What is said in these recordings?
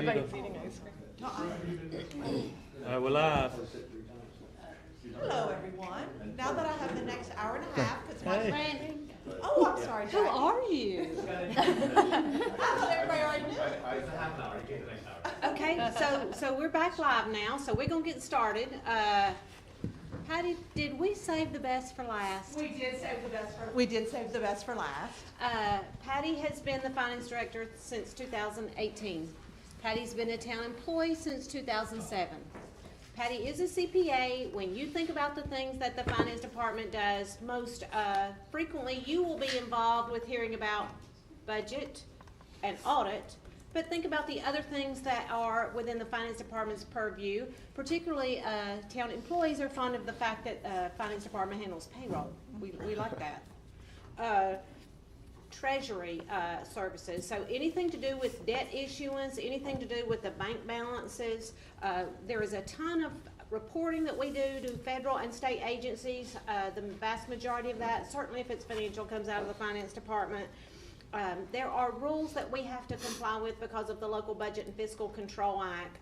Everybody's eating ice cream. We're live. Hello, everyone. Now that I have the next hour and a half, because my Hey. friend. Oh, I'm sorry. Who are you? I thought everybody already knew. Okay, so we're back live now, so we're gonna get started. Patty, did we save the best for last? We did save the best for last. Patty has been the finance director since 2018. Patty's been a town employee since 2007. Patty is a CPA. When you think about the things that the finance department does, most frequently you will be involved with hearing about budget and audit, but think about the other things that are within the finance department's purview. Particularly, town employees are fond of the fact that finance department handles payroll. We like that. Treasury services, so anything to do with debt issuance, anything to do with the bank balances. There is a ton of reporting that we do to federal and state agencies. The vast majority of that, certainly if it's financial, comes out of the finance department. There are rules that we have to comply with because of the Local Budget and Fiscal Control Act,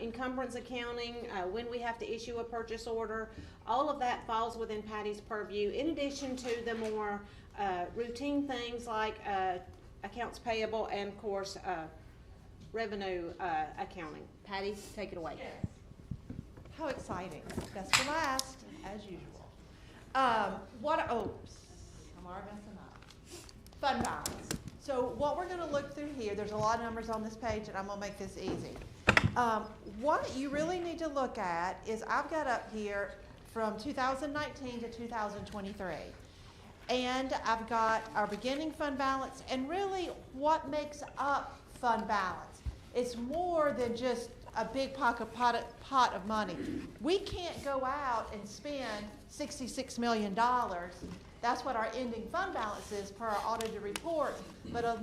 encumbrance accounting, when we have to issue a purchase order. All of that falls within Patty's purview, in addition to the more routine things like accounts payable and, of course, revenue accounting. Patty, take it away. Yes. How exciting. Best for last, as usual. I'm already messing up. Fund balance. So what we're going to look through here, there's a lot of numbers on this page, and I'm going to make this easy. What you really need to look at is I've got up here from 2019 to 2023. And I've got our beginning fund balance, and really what makes up fund balance. It's more than just a big pot of money. We can't go out and spend $66 million. That's what our ending fund balance is per our audited report. But a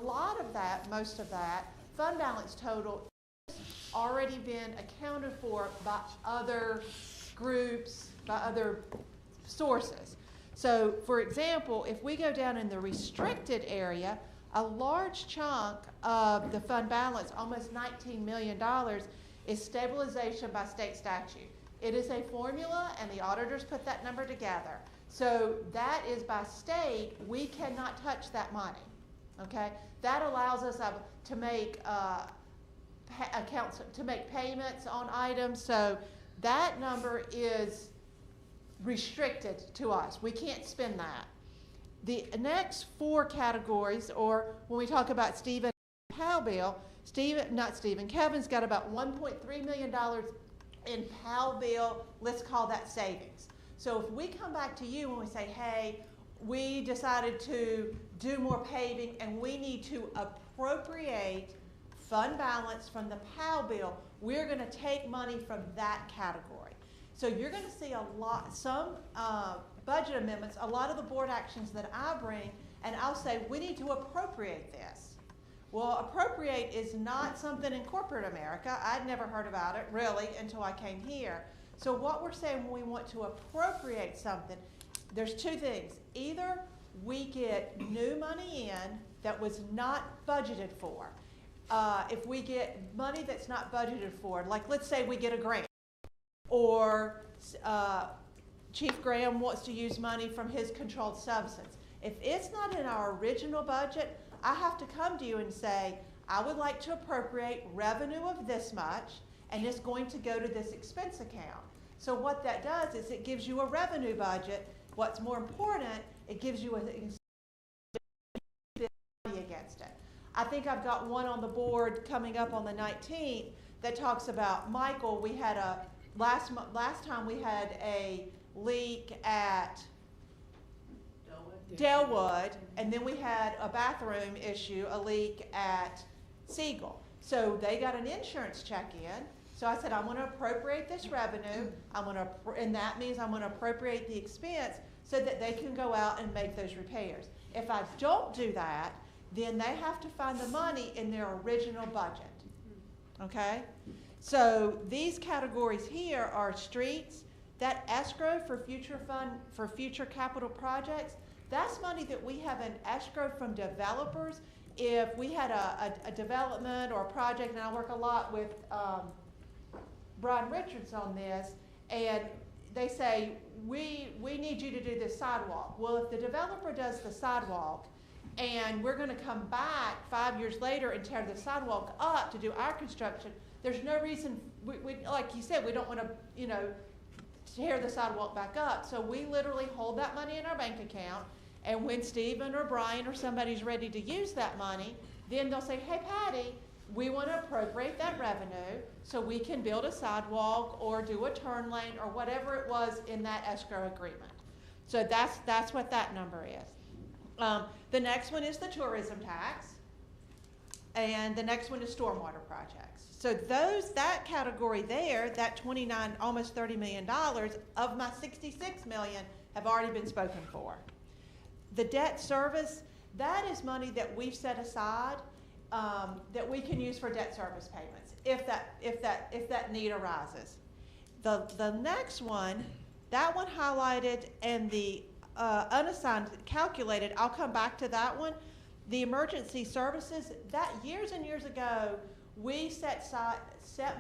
lot of that, most of that, fund balance total has already been accounted for by other groups, by other sources. So, for example, if we go down in the restricted area, a large chunk of the fund balance, almost $19 million, is stabilization by state statute. It is a formula, and the auditors put that number together. So that is by state. We cannot touch that money. Okay, that allows us to make payments on items. So that number is restricted to us. We can't spend that. The next four categories, or when we talk about Stephen PAL bill, Kevin's got about $1.3 million in PAL bill, let's call that savings. So if we come back to you and we say, hey, we decided to do more paving and we need to appropriate fund balance from the PAL bill, we're going to take money from that category. So you're going to see some budget amendments, a lot of the board actions that I bring, and I'll say, we need to appropriate this. Well, appropriate is not something in corporate America. I'd never heard about it, really, until I came here. So what we're saying when we want to appropriate something, there's two things. Either we get new money in that was not budgeted for. If we get money that's not budgeted for, like let's say we get a grant, or Chief Graham wants to use money from his controlled substance. If it's not in our original budget, I have to come to you and say, I would like to appropriate revenue of this much, and it's going to go to this expense account. So what that does is it gives you a revenue budget. What's more important, it gives you a against it. I think I've got one on the board coming up on the 19th that talks about Michael. We had a last time we had a leak at Delwood, and then we had a bathroom issue, a leak at Siegel. So they got an insurance check in. So I said, I want to appropriate this revenue. And that means I'm going to appropriate the expense so that they can go out and make those repairs. If I don't do that, then they have to find the money in their original budget. Okay? So these categories here are streets, that escrow for future capital projects. That's money that we have in escrow from developers if we had a development or a project, and I work a lot with, Brian Richards on this, and they say, we need you to do this sidewalk. Well, if the developer does the sidewalk, and we're gonna come back 5 years later and tear the sidewalk up to do our construction, there's no reason, we, like you said, we don't wanna, you know, tear the sidewalk back up. So we literally hold that money in our bank account, and when Stephen or Brian or somebody's ready to use that money, then they'll say, hey Patty, we wanna appropriate that revenue so we can build a sidewalk or do a turn lane or whatever it was in that escrow agreement. So that's what that number is. The next one is the tourism tax, and the next one is stormwater projects. So that category there, that 29, almost $30 million of my 66 million have already been spoken for. The debt service, that is money that we've set aside that we can use for debt service payments if that need arises. The next one, that one highlighted, and the unassigned calculated, I'll come back to that one. The emergency services, that years and years ago, we set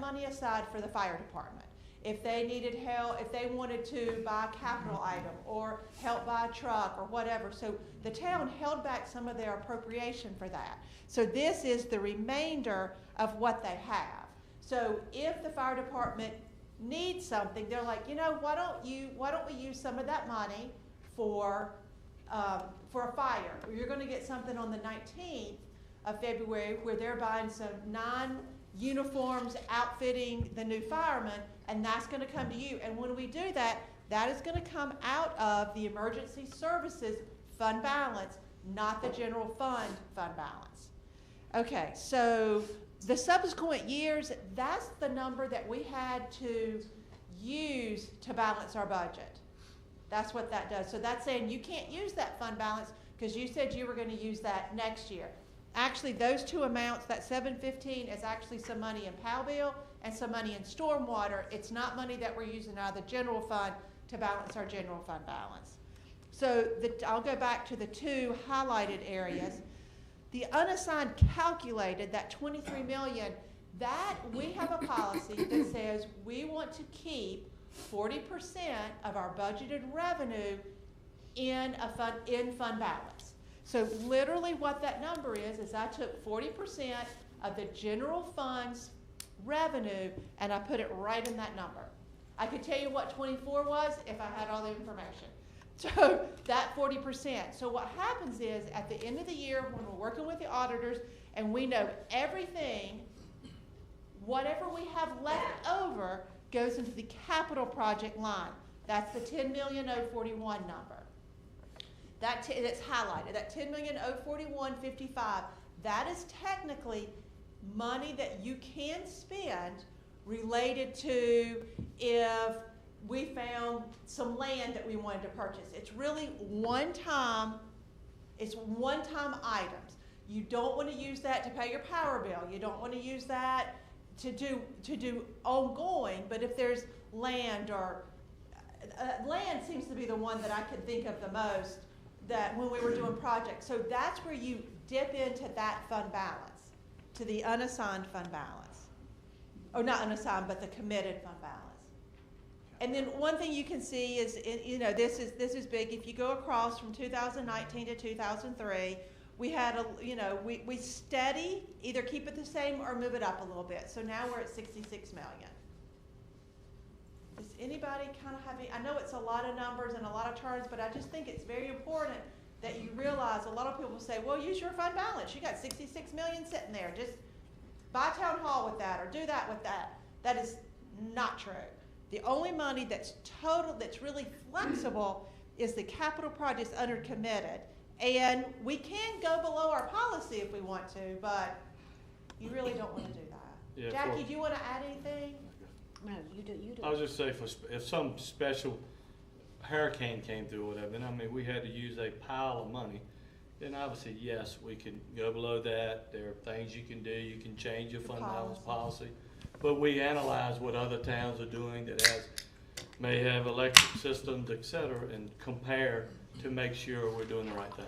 money aside for the fire department. If they needed help, if they wanted to buy a capital item or help buy a truck or whatever. So the town held back some of their appropriation for that. So this is the remainder of what they have. So if the fire department needs something, they're like, you know, why don't we use some of that money for a fire? You're gonna get something on the 19th of February where they're buying some non-uniforms, outfitting the new firemen, and that's gonna come to you. And when we do that, that is gonna come out of the emergency services fund balance, not the general fund balance. Okay, so the subsequent years, that's the number that we had to use to balance our budget. That's what that does. So that's saying you can't use that fund balance because you said you were going to use that next year. Actually, those two amounts, that 715 is actually some money in POW bill and some money in stormwater. It's not money that we're using out of the general fund to balance our general fund balance. So I'll go back to the two highlighted areas. The unassigned calculated, that 23 million, that we have a policy that says we want to keep 40% of our budgeted revenue in fund balance. So literally what that number is I took 40% of the general fund's revenue and I put it right in that number. I could tell you what 24 was if I had all the information. So that 40%. So what happens is at the end of the year when we're working with the auditors and we know everything, whatever we have left over goes into the capital project line. That's the 10,041 number. That's highlighted. That 10,041.55. That is technically money that you can spend related to if we found some land that we wanted to purchase. It's really one-time items. You don't want to use that to pay your power bill. You don't want to use that to do ongoing, but if there's land or land seems to be the one that I can think of the most that when we were doing projects. So that's where you dip into that fund balance, to the unassigned fund balance. Or not unassigned, but the committed fund balance. And then one thing you can see is, you know, this is big. If you go across from 2019 to 2003, we had we steady, either keep it the same or move it up a little bit. So now we're at 66 million. Does anybody kind of have any, I know it's a lot of numbers and a lot of terms, but I just think it's very important that you realize a lot of people say, well, use your fund balance. You got 66 million sitting there. Just buy town hall with that or do that with that. That is not true. The only money that's really flexible is the capital projects under committed. And we can go below our policy if we want to, but you really don't want to do that. Yeah, Jackie, do you want to add anything? No, you do. I was just saying, if some special hurricane came through or whatever, then I mean we had to use a pile of money, then obviously yes, we can go below that. There are things you can do. You can change your fund balance policy. But we analyze what other towns are doing that may have electric systems, et cetera, and compare to make sure we're doing the right thing.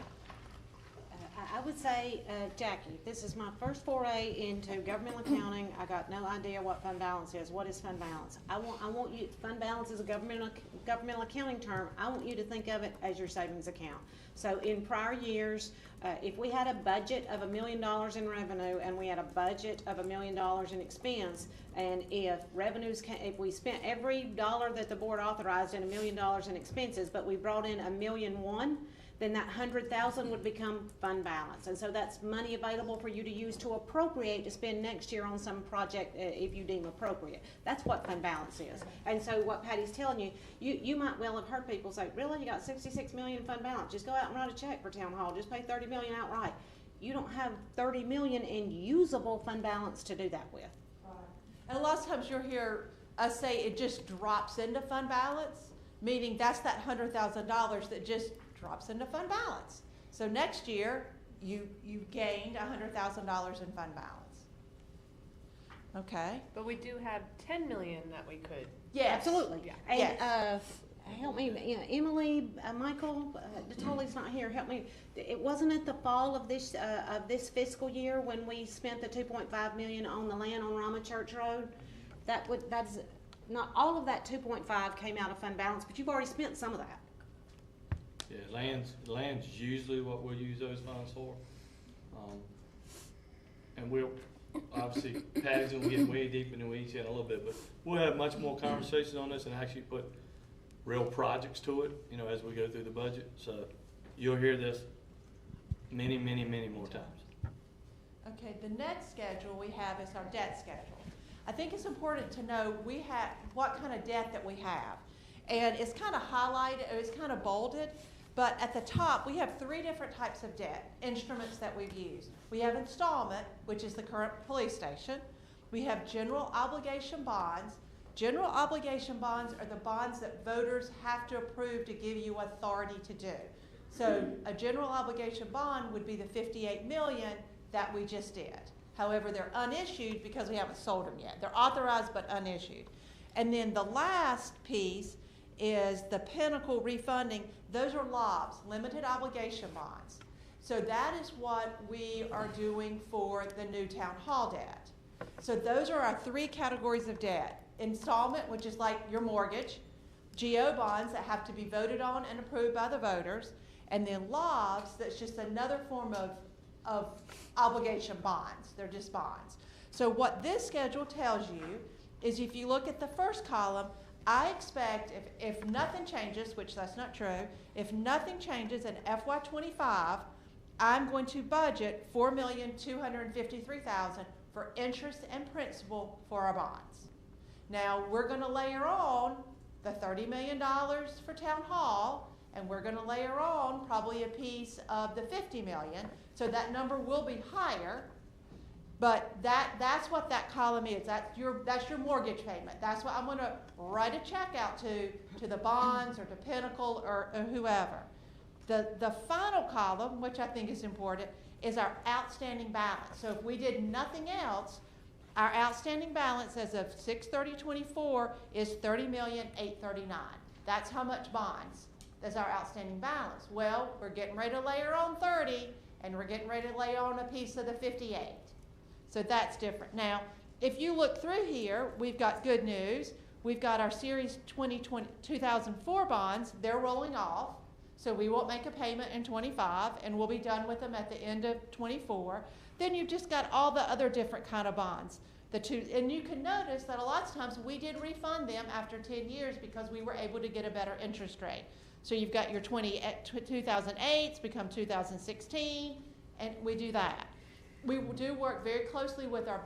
I would say, Jackie, this is my first foray into governmental accounting. I got no idea what fund balance is. What is fund balance? I want you, fund balance is a governmental accounting term. I want you to think of it as your savings account. So in prior years, if we had a budget of $1 million in revenue and we had a budget of $1 million in expense, and if if we spent every dollar that the board authorized in $1 million in expenses, but we brought in $1.1 million, then that 100,000 would become fund balance. And so that's money available for you to use to appropriate to spend next year on some project if you deem appropriate. That's what fund balance is. And so what Patty's telling you, you might well have heard people say, really, you got 66 million in fund balance, just go out and write a check for town hall, just pay 30 million outright. You don't have 30 million in usable fund balance to do that with. And a lot of times you'll hear us say it just drops into fund balance, meaning that's that $100,000 that just drops into fund balance. So next year, you gained $100,000 in fund balance. Okay? But we do have 10 million that we could. Yes. Absolutely. Yeah. And, Yes. help me, Emily, Michael, Natalia's not here, help me. It wasn't at the fall of this fiscal year when we spent the 2.5 million on the land on Rama Church Road? That's not all of that 2.5 came out of fund balance, but you've already spent some of that. Yeah, land's usually what we'll use those funds for. And we'll, obviously, Patty's gonna get way deep in the weeds here in a little bit, but we'll have much more conversation on this and actually put real projects to it, you know, as we go through the budget. So you'll hear this many, many, many more times. Okay, the next schedule we have is our debt schedule. I think it's important to know what kind of debt that we have. And it's kind of highlighted, it's kind of bolded, but at the top, we have 3 different types of debt instruments that we've used. We have installment, which is the current police station. We have general obligation bonds. General obligation bonds are the bonds that voters have to approve to give you authority to do. So a general obligation bond would be the 58 million that we just did. However, they're unissued because we haven't sold them yet. They're authorized but unissued. And then the last piece is the Pinnacle refunding. Those are LOBs, limited obligation bonds. So that is what we are doing for the new town hall debt. So those are our 3 categories of debt. Installment, which is like your mortgage, GO bonds that have to be voted on and approved by the voters, and then LOBs, that's just another form of obligation bonds. They're just bonds. So what this schedule tells you is if you look at the first column, I expect if nothing changes, which that's not true, if nothing changes in FY25, I'm going to budget $4,253,000 for interest and principal for our bonds. Now, we're going to layer on the $30 million for town hall, and we're going to layer on probably a piece of the $50 million, so that number will be higher. But that's what that column is. That's your mortgage payment. That's what I'm going to write a check out to the bonds or to Pinnacle or whoever. The final column, which I think is important, is our outstanding balance. So if we did nothing else, our outstanding balance as of 6/30/24 is $30,839,000. That's how much bonds is our outstanding balance. Well, we're getting ready to layer on 30, and we're getting ready to layer on a piece of the 58. So that's different. Now, if you look through here, we've got good news. We've got our Series 2004 bonds. They're rolling off, so we won't make a payment in 25, and we'll be done with them at the end of 24. Then you've just got all the other different kind of bonds. And you can notice that a lot of times we did refund them after 10 years because we were able to get a better interest rate. So you've got your 2008s become 2016, and we do that. We do work very closely with our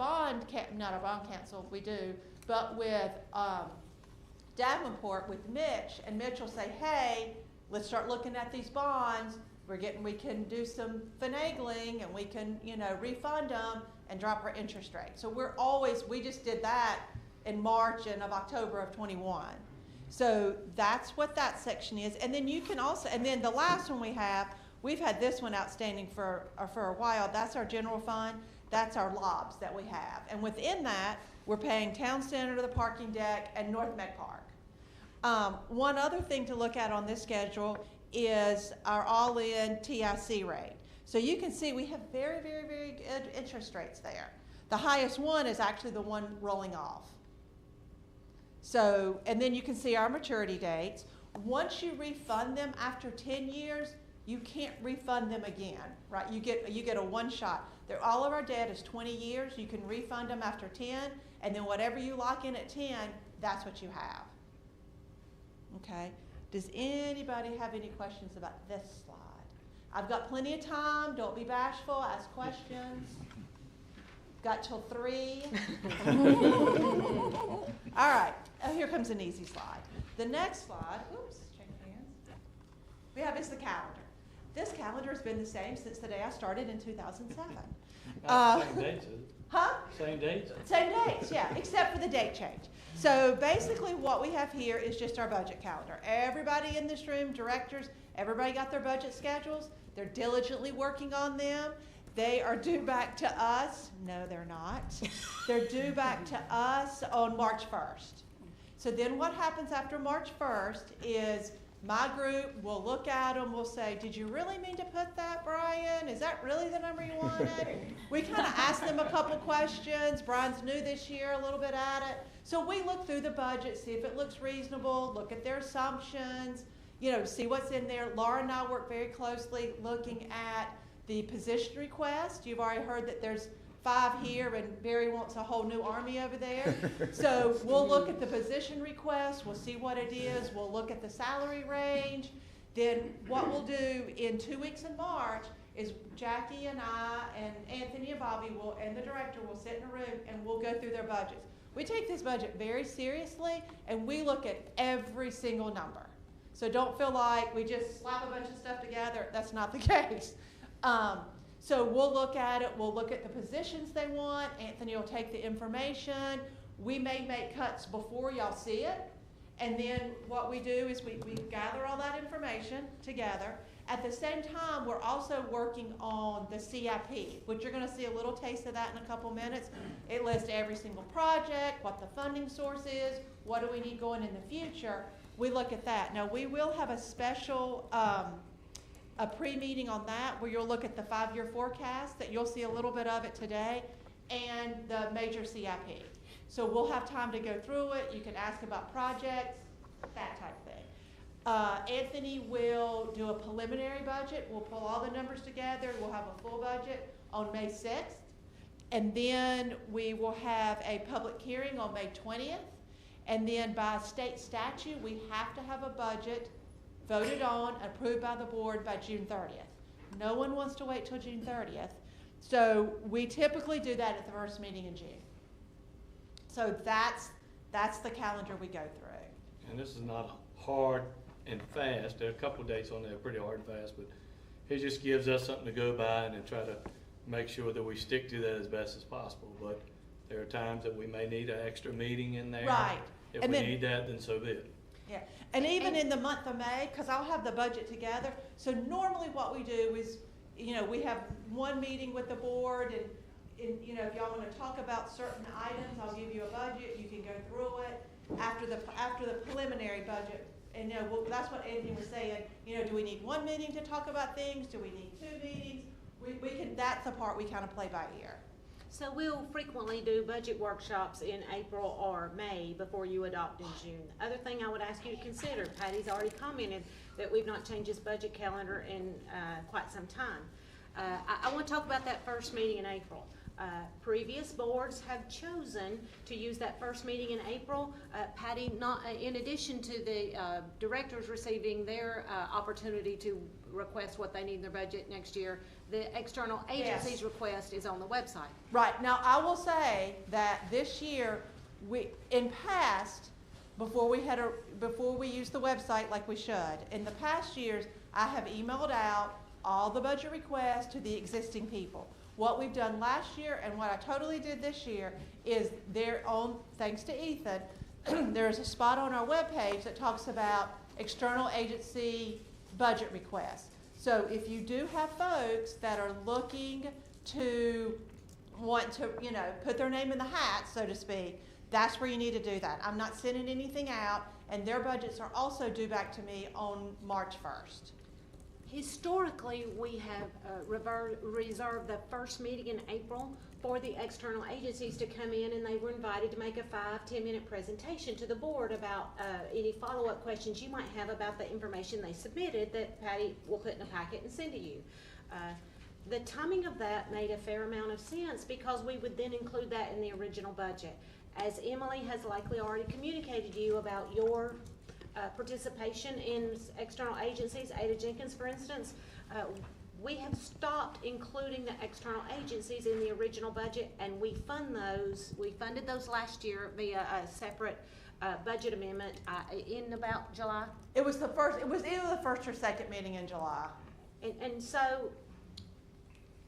not our bond council, we do, but with Davenport, with Mitch, and Mitch will say, hey, let's start looking at these bonds. We can do some finagling, and we can, refund them and drop our interest rate. So we just did that in March and of October of 21. So that's what that section is. And then you can also, and then the last one we've had this one outstanding for a while. That's our general fund. That's our LOBs that we have. And within that, we're paying Town Center, the parking deck, and North Met Park. One other thing to look at on this schedule is our all-in TIC rate. So you can see we have very, very, very good interest rates there. The highest one is actually the one rolling off. So, and then you can see our maturity dates. Once you refund them after 10 years, you can't refund them again, right? You get a one shot. All of our debt is 20 years. You can refund them after 10, and then whatever you lock in at 10, that's what you have. Okay? Does anybody have any questions about this slide? I've got plenty of time. Don't be bashful. Ask questions. Got till 3. All right. Oh, here comes an easy slide. The next slide, oops, change hands. We have is the calendar. This calendar has been the same since the day I started in 2007. Same dates, is it? Huh? Same dates? Same dates, yeah, except for the date change. So basically what we have here is just our budget calendar. Everybody in this room, directors, everybody got their budget schedules. They're diligently working on them. They are due back to us. No, they're not. They're due back to us on March 1st. So then what happens after March 1st is my group will look at them, we'll say, did you really mean to put that, Brian? Is that really the number you wanted? We kind of ask them a couple questions. Brian's new this year, a little bit at it. So we look through the budget, see if it looks reasonable, look at their assumptions, you know, see what's in there. Laura and I work very closely looking at the position request. You've already heard that there's 5 here and Barry wants a whole new army over there. So we'll look at the position request, we'll see what it is, we'll look at the salary range. Then what we'll do in 2 weeks in March is Jackie and I and Anthony and Bobby will, and the director will sit in a room and we'll go through their budgets. We take this budget very seriously and we look at every single number. So don't feel like we just slap a bunch of stuff together. That's not the case. So we'll look at it, we'll look at the positions they want, Anthony will take the information, we may make cuts before y'all see it, and then what we do is we gather all that information together. At the same time, we're also working on the CIP, which you're gonna see a little taste of that in a couple minutes. It lists every single project, what the funding source is, what do we need going in the future. We look at that. Now we will have a special, a pre-meeting on that where you'll look at the 5-year forecast, that you'll see a little bit of it today, and the major CIP. So we'll have time to go through it. You can ask about projects, that type of thing. Anthony will do a preliminary budget. We'll pull all the numbers together. We'll have a full budget on May 6th. And then we will have a public hearing on May 20th. And then by state statute, we have to have a budget voted on, approved by the board by June 30th. No one wants to wait till June 30th. So we typically do that at the first meeting in June. So that's the calendar we go through. And this is not hard and fast. There are a couple of dates on there pretty hard and fast, but it just gives us something to go by and then try to make sure that we stick to that as best as possible. But there are times that we may need an extra meeting in there. Right. If we need that, then so be it. Yeah, and even in the month of May, because I'll have the budget together, so normally what we do is, you know, we have one meeting with the board, and you know, if y'all want to talk about certain items, I'll give you a budget, you can go through it after the preliminary budget. And you know, well, that's what Anthony was saying, you know, do we need one meeting to talk about things? Do we need 2 meetings? We can, that's the part we kind of play by ear. So we'll frequently do budget workshops in April or May before you adopt in June. Other thing I would ask you to consider, Patty's already commented that we've not changed this budget calendar in quite some time. I want to talk about that first meeting in April. Previous boards have chosen to use that first meeting in April. Patty, not in addition to the directors receiving their opportunity to request what they need in their budget next year, the external agency's request is on the website. Right. Now, I will say that this year, in past, before we used the website like we should, in the past years, I have emailed out all the budget requests to the existing people. What we've done last year and what I totally did this year is thanks to Ethan, there's a spot on our webpage that talks about external agency budget requests. So if you do have folks that are looking to want to, you know, put their name in the hat, so to speak, that's where you need to do that. I'm not sending anything out, and their budgets are also due back to me on March 1st. Historically, we have reserved the first meeting in April for the external agencies to come in, and they were invited to make a 5-10 minute presentation to the board about any follow-up questions you might have about the information they submitted that Patty will put in a packet and send to you. The timing of that made a fair amount of sense because we would then include that in the original budget. As Emily has likely already communicated to you about your participation in external agencies, Ada Jenkins, for instance, we have stopped including the external agencies in the original budget, and we funded those last year via a separate budget amendment in about July. It was either the first or second meeting in July. And so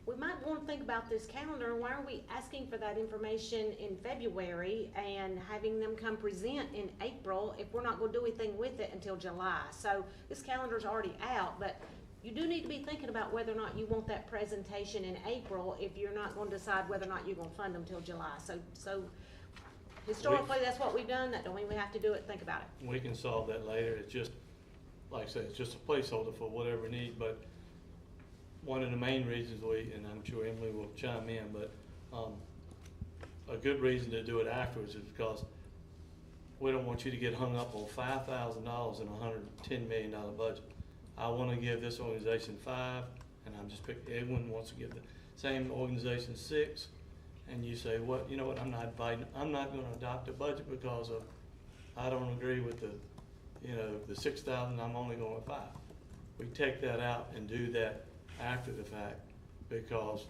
we might want to think about this calendar. Why are we asking for that information in February and having them come present in April if we're not going to do anything with it until July? So this calendar's already out, but you do need to be thinking about whether or not you want that presentation in April if you're not going to decide whether or not you're going to fund them till July. So historically, that's what we've done. That don't mean we have to do it. Think about it. We can solve that later. It's just, like I said, it's just a placeholder for whatever we need, but one of the main reasons and I'm sure Emily will chime in, but a good reason to do it afterwards is because we don't want you to get hung up on $5,000 in a $110 million budget. I want to give this organization 5, and I'm just picking, everyone wants to give the same organization 6, and you say, well, you know what, I'm not going to adopt a budget because of, I don't agree with the 6,000, I'm only going with 5. We take that out and do that after the fact, because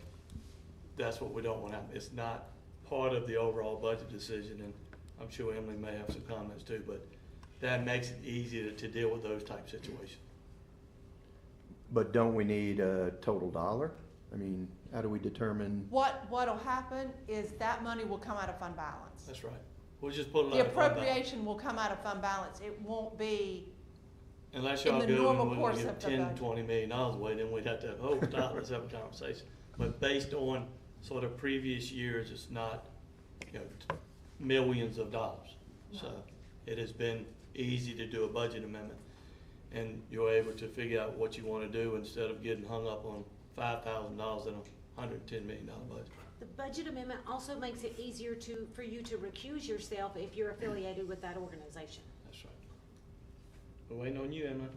that's what we don't want to happen. It's not part of the overall budget decision, and I'm sure Emily may have some comments too, but that makes it easier to deal with those type situations. But don't we need a total dollar? I mean, how do we determine? What'll happen is that money will come out of fund balance. That's right. We'll just put it The out of fund balance. appropriation will come out of fund balance. It won't be, Unless in y'all the go normal and we're course gonna of give the 10, budget. $20 million away, then we'd have to, stop, let's have a conversation. But based on sort of previous years, it's not, millions of dollars. So it has been easy to do a budget amendment, and you're able to figure out what you want to do instead of getting hung up on $5,000 in a $110 million budget. The budget amendment also makes it easier for you to recuse yourself if you're affiliated with that organization. That's right. We're waiting on you, Emma.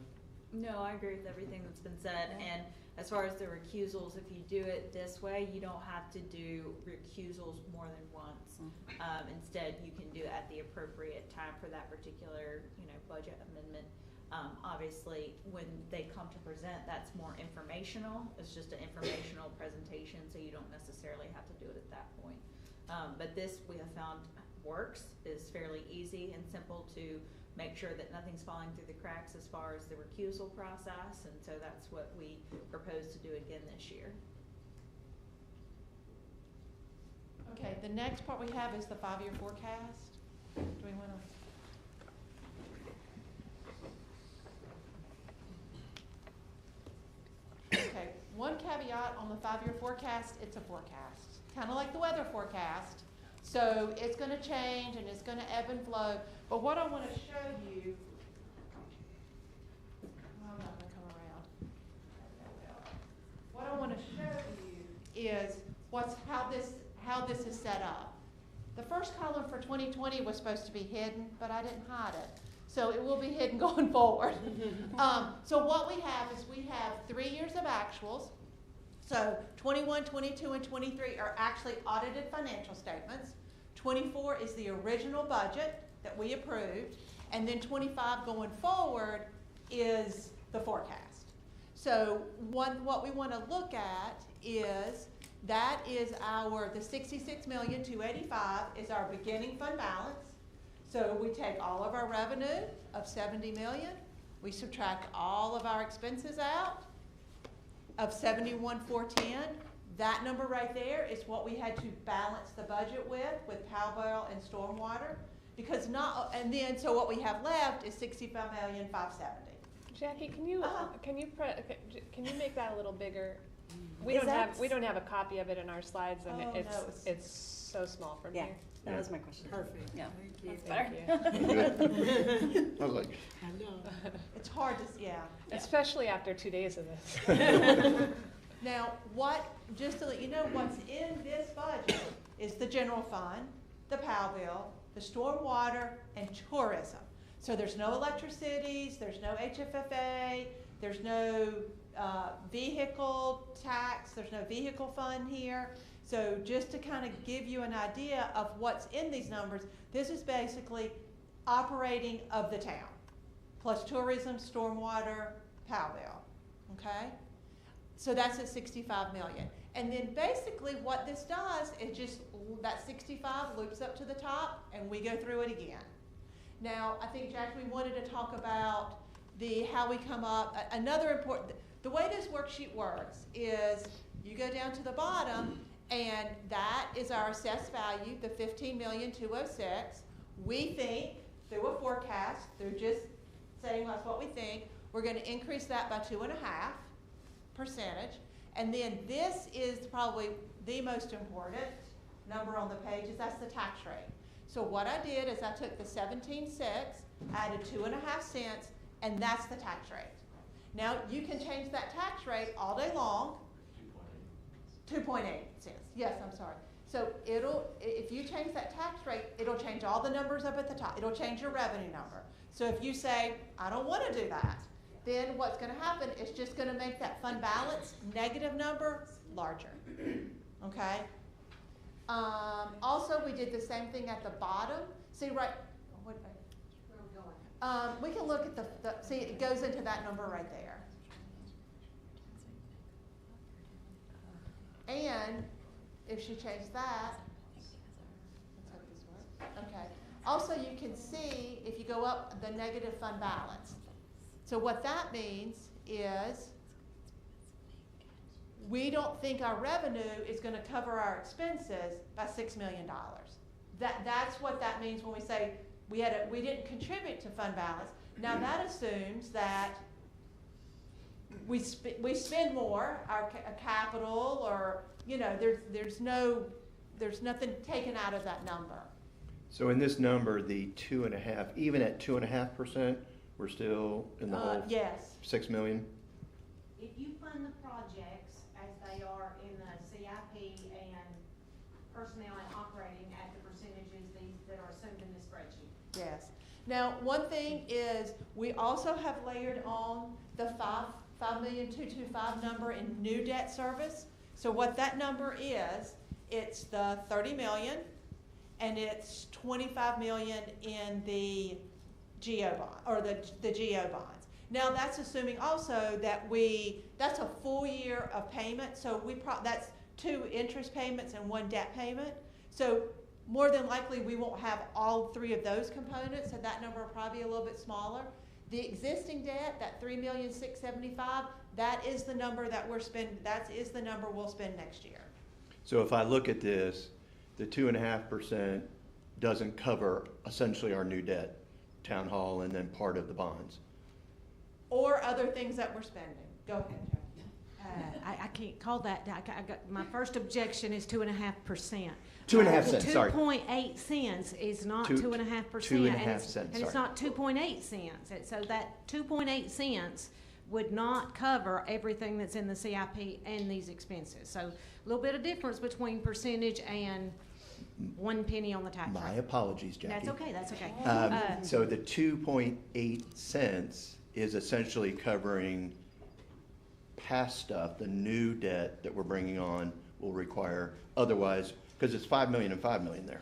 No, I agree with everything that's been said, and as far as the recusals, if you do it this way, you don't have to do recusals more than once. Instead, you can do it at the appropriate time for that particular, budget amendment. Obviously, when they come to present, that's more informational. It's just an informational presentation, so you don't necessarily have to do it at that point. But this, we have found, works, is fairly easy and simple to make sure that nothing's falling through the cracks as far as the recusal process, and so that's what we propose to do again this year. okay, the next part we have is the 5-year forecast. Do we want to? Okay, one caveat on the 5-year forecast, it's a forecast, kind of like the weather forecast. So it's going to change and it's going to ebb and flow. But what I want to show you, I'm not going to come around. What I want to show you is how this is set up. The first column for 2020 was supposed to be hidden, but I didn't hide it. So it will be hidden going forward. So what we have is we have 3 years of actuals. So 21, 22, and 23 are actually audited financial statements. 24 is the original budget that we approved. And then 25 going forward is the forecast. So what we want to look at is that is the $66,285,000 is our beginning fund balance. So we take all of our revenue of $70 million. We subtract all of our expenses out of $71,410. That number right there is what we had to balance the budget with Powell and Stormwater, because so what we have left is $65,570,000. Jackie, can you make that a little bigger? We Is don't that- have, we don't have a copy of it in our slides, and Oh, no, it's so small from Yeah, here. that was my question. Perfect. Yeah. Thank That's you. better. I was like, I know. It's hard to, yeah. Especially after 2 days of this. Now, just to let you know, what's in this budget is the general fund, the POW bill, the stormwater, and tourism. So there's no electricities, there's no HFFA, there's no vehicle tax, there's no vehicle fund here. So just to kind of give you an idea of what's in these numbers, this is basically operating of the town, plus tourism, stormwater, POW bill, okay? So that's at 65 million. And then basically what this does is just, that 65 loops up to the top and we go through it again. Now, I think, Jack, we wanted to talk about how we come up, another important, the way this worksheet works is you go down to the bottom and that is our assessed value, the 15,206,000. We think, through a forecast, through just saying that's what we think, we're gonna increase that by 2.5%. And then this is probably the most important number on the page, is that's the tax rate. So what I did is I took the 17.6, added 2.5 cents, and that's the tax rate. Now, you can change that tax rate all day long. 2.8 cents, yes, I'm sorry. So if you change that tax rate, it'll change all the numbers up at the top. It'll change your revenue number. So if you say, I don't wanna do that, then what's gonna happen is just gonna make that fund balance negative number larger, okay? Also, we did the same thing at the bottom. See, right, we can look at see, it goes into that number right there. And if she changed that, let's hope this works. Okay. Also, you can see, if you go up, the negative fund balance. So what that means is we don't think our revenue is going to cover our expenses by $6 million. That's what that means when we say we didn't contribute to fund balance. Now that assumes that we spend more, our capital, or there's nothing taken out of that number. so in this number, the 2.5, even at 2.5%, we're still in the hole? Yes. 6 million? If you fund the projects as they are in the CIP and personnel and operating at the percentages that are assumed in the spreadsheet. Yes. Now, one thing is, we also have layered on the 5,225,000 number in new debt service. So what that number is, it's the 30 million, and it's 25 million in the GO bond, or the GO bonds. Now, that's assuming also that that's a full year of payment, so that's 2 interest payments and 1 debt payment. So more than likely, we won't have all 3 of those components, and that number will probably be a little bit smaller. The existing debt, that 3,675,000, that is the number that that is the number we'll spend next year. So if I look at this, the 2.5% doesn't cover essentially our new debt, town hall, and then part of the bonds. Or other things that we're spending. Go ahead, Joe. I can't call that, my first objection is 2.5%. 2.5 cents, sorry. 2.8 cents is not Two- 2.5%. 2.5 cents, And it's sorry. not 2.8 cents. So that 2.8 cents would not cover everything that's in the CIP and these expenses. So a little bit of difference between percentage and 1 penny on the tax My rate. apologies, Jackie. That's okay. So the 2.8 cents is essentially covering past stuff, the new debt that we're bringing on will require otherwise, because it's 5 million and 5 million there.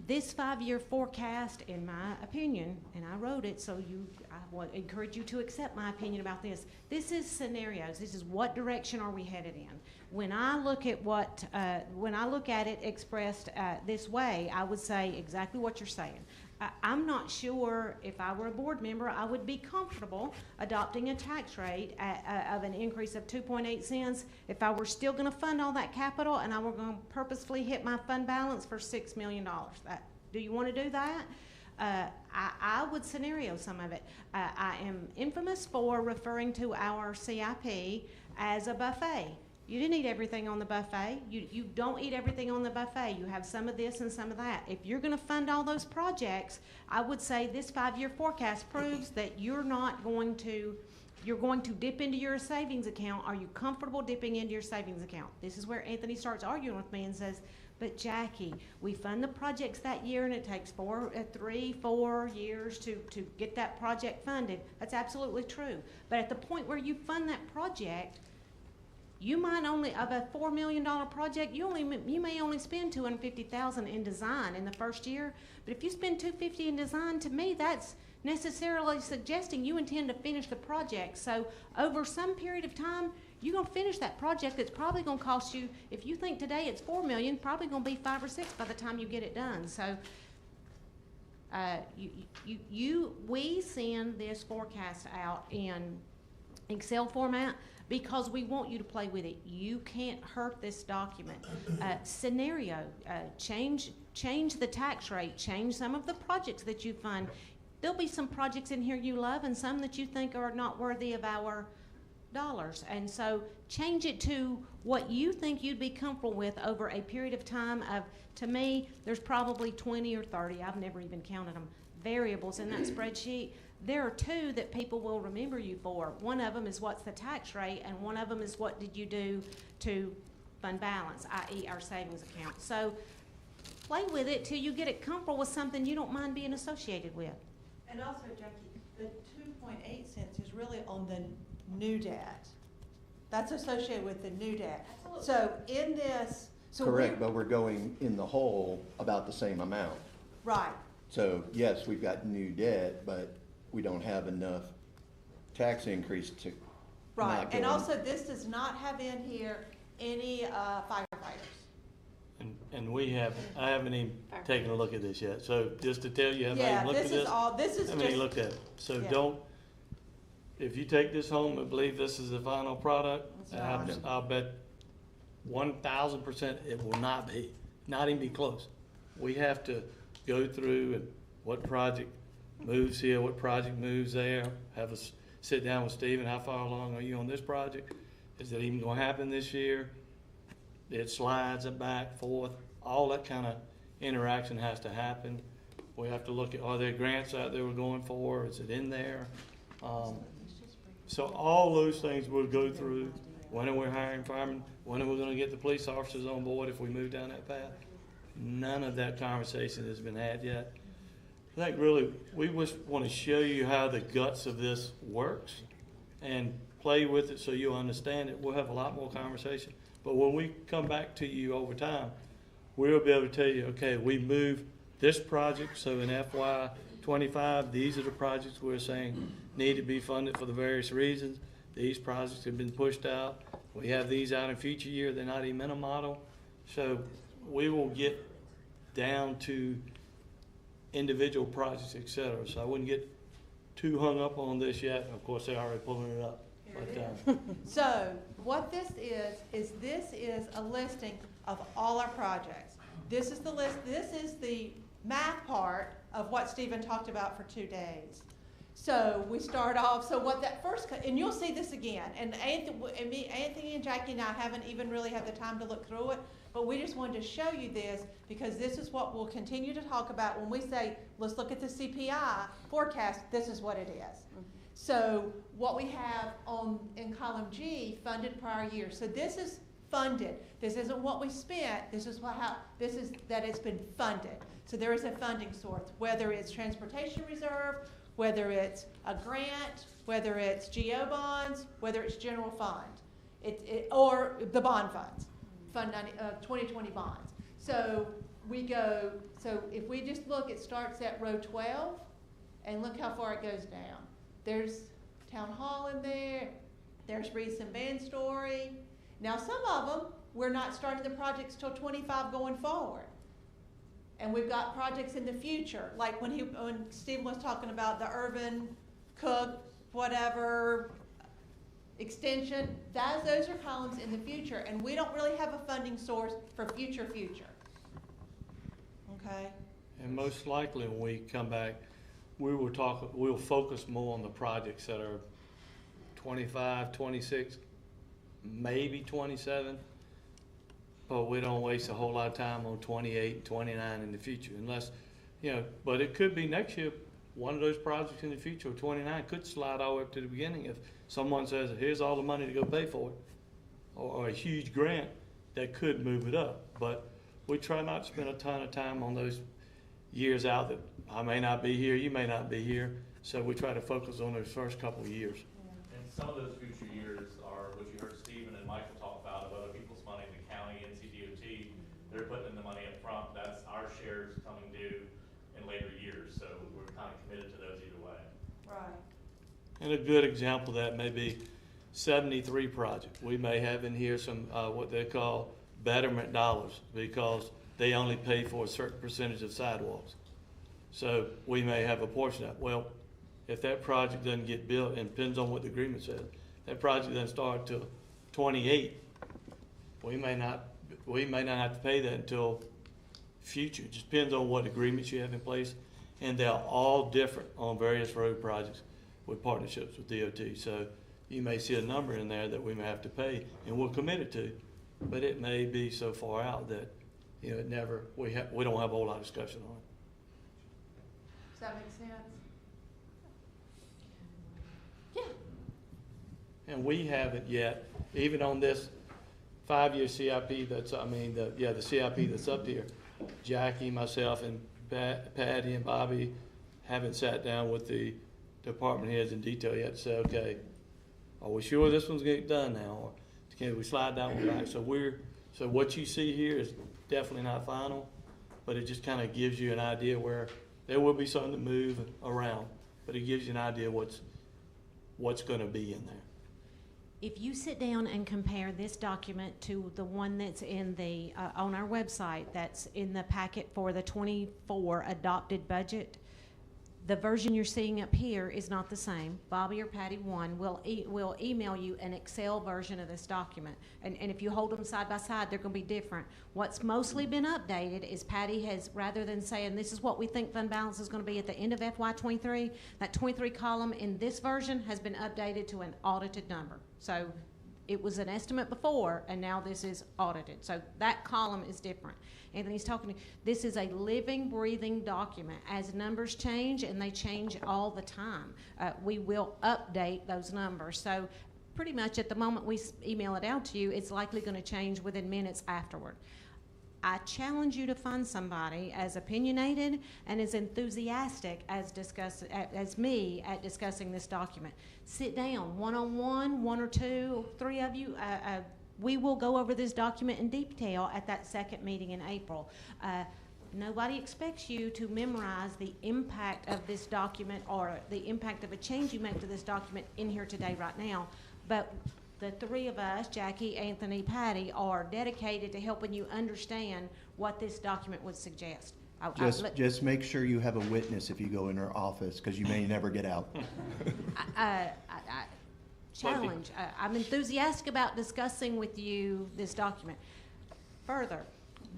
This 5-year forecast, in my opinion, and I wrote it, so I would encourage you to accept my opinion about this. This is scenarios. This is what direction are we headed in. When I look at it expressed this way, I would say exactly what you're saying. I'm not sure if I were a board member, I would be comfortable adopting a tax rate of an increase of 2.8 cents if I were still going to fund all that capital and I were going to purposefully hit my fund balance for $6 million. Do you want to do that? I would scenario some of it. I am infamous for referring to our CIP as a buffet. You didn't eat everything on the buffet. You don't eat everything on the buffet. You have some of this and some of that. If you're gonna fund all those projects, I would say this 5-year forecast proves that you're going to dip into your savings account. Are you comfortable dipping into your savings account? This is where Anthony starts arguing with me and says, but Jackie, we fund the projects that year and it takes 3, 4 years to get that project funded. That's absolutely true. But at the point where you fund that project, you might only, of a $4 million project, you may only spend $250,000 in design in the first year. But if you spend $250 in design, to me, that's necessarily suggesting you intend to finish the project. So over some period of time, you're gonna finish that project. It's probably gonna cost you, if you think today it's $4 million, probably gonna be 5 or 6 by the time you get it done. So we send this forecast out in Excel format because we want you to play with it. You can't hurt this document. Scenario, change the tax rate, change some of the projects that you fund. There'll be some projects in here you love and some that you think are not worthy of our dollars. And so change it to what you think you'd be comfortable with over a period of time of, to me, there's probably 20 or 30, I've never even counted them, variables in that spreadsheet. There are 2 that people will remember you for. One of them is what's the tax rate, and one of them is what did you do to fund balance, i.e. our savings account. So play with it till you get it comfortable with something you don't mind being associated with. And also, Jackie, the 2.8 cents is really on the new debt. That's associated with the new debt. Absolutely. So in this, so Correct, but we're going in the hole about the same amount. right, So yes, we've got new debt, but we don't have enough tax increase to right. knock And in. also, this does not have in here any firefighters. And I haven't even taken a look at this yet, so just to tell you, I haven't Yeah, even looked at this this. is all, this is I haven't even just, looked at it, so Yeah. don't, if you take this home and believe this is the final product, It's not. I'll bet 1,000% it will not be, not even be close. We have to go through and what project moves here, what project moves there, have us sit down with Stephen, how far along are you on this project? Is it even gonna happen this year? It slides it back, forth, all that kind of interaction has to happen. We have to look at, are there grants out there we're going for, is it in there? So all those things we'll go through, when are we hiring firemen, when are we gonna get the police officers on board if we move down that path? None of that conversation has been had yet. I think really, we just wanna show you how the guts of this works and play with it so you'll understand it. We'll have a lot more conversation. But when we come back to you over time, we'll be able to tell you, okay, we moved this project, so in FY '25, these are the projects we're saying need to be funded for the various reasons. These projects have been pushed out. We have these out in future year, they're not even in a model. So we will get down to individual projects, et cetera. So I wouldn't get too hung up on this yet. Of course, they're already pulling it up. But, So what this is a listing of all our projects. This is the list, this is the math part of what Stephen talked about for 2 days. So we start off, so what that first, and you'll see this again, and Anthony and Jackie and I haven't even really had the time to look through it, but we just wanted to show you this because this is what we'll continue to talk about when we say, let's look at the CPI forecast, this is what it is. So what we have in column G, funded prior year. So this is funded. This isn't what we spent. This is that it's been funded. So there is a funding source, whether it's transportation reserve, whether it's a grant, whether it's GO bonds, whether it's general fund, or the bond funds, 2020 bonds. So if we just look, it starts at row 12, and look how far it goes down. There's town hall in there. There's Reese and Van Story. Now, some of them, we're not starting the projects till 25 going forward. And we've got projects in the future, like when Stephen was talking about the Irvin, Cook, whatever, extension, those are columns in the future, and we don't really have a funding source for future. Okay? and most likely when we come back, we'll focus more on the projects that are 25, 26, maybe 27, but we don't waste a whole lot of time on 28 and 29 in the future unless, but it could be next year, one of those projects in the future, 29, could slide all the way up to the beginning if someone says, here's all the money to go pay for it, or a huge grant that could move it up. But we try not to spend a ton of time on those years out that I may not be here, you may not be here, so we try to focus on those first couple of years. And some of those future years are what you heard Stephen and Michael talk about of other people's money, the county, NCDOT, they're putting in the money up front. That's our shares coming due in later years, so we're kind of committed to those either way. Right. And a good example of that may be 73 project. We may have in here some, what they call betterment dollars, because they only pay for a certain percentage of sidewalks. So we may have a portion of that. Well, if that project doesn't get built, and depends on what the agreement says, that project doesn't start till 28, we may not have to pay that until future. It just depends on what agreements you have in place, and they're all different on various road projects with partnerships with DOT. So you may see a number in there that we may have to pay, and we're committed to, but it may be so far out that, it never, we don't have a whole lot of discussion on it. Does that make sense? Yeah. And we haven't yet, even on this 5-year CIP that's, the CIP that's up here, Jackie, myself, and Patty and Bobby haven't sat down with the department heads in detail yet to say, okay, are we sure this one's getting done now? Or can we slide that one back? So what you see here is definitely not final, but it just kind of gives you an idea where there will be something to move around, but it gives you an idea what's going to be in there. If you sit down and compare this document to the one that's in the, on our website, that's in the packet for the 24 adopted budget, the version you're seeing up here is not the same. Bobby or Patty one will email you an Excel version of this document. And if you hold them side by side, they're going to be different. What's mostly been updated is Patty has, rather than saying this is what we think fund balance is going to be at the end of FY23, that 23 column in this version has been updated to an audited number. So it was an estimate before, and now this is audited. So that column is different. Anthony's talking, this is a living, breathing document. As numbers change, and they change all the time, we will update those numbers. So pretty much at the moment we email it out to you, it's likely going to change within minutes afterward. I challenge you to find somebody as opinionated and as enthusiastic as me at discussing this document. Sit down, one-on-one, one or two, three of you. We will go over this document in detail at that second meeting in April. Nobody expects you to memorize the impact of this document or the impact of a change you make to this document in here today, right now. But the three of us, Jackie, Anthony, Patty, are dedicated to helping you understand what this document would suggest. Just make sure you have a witness if you go in our office, because you may never get out. Challenge. I'm enthusiastic about discussing with you this document. Further,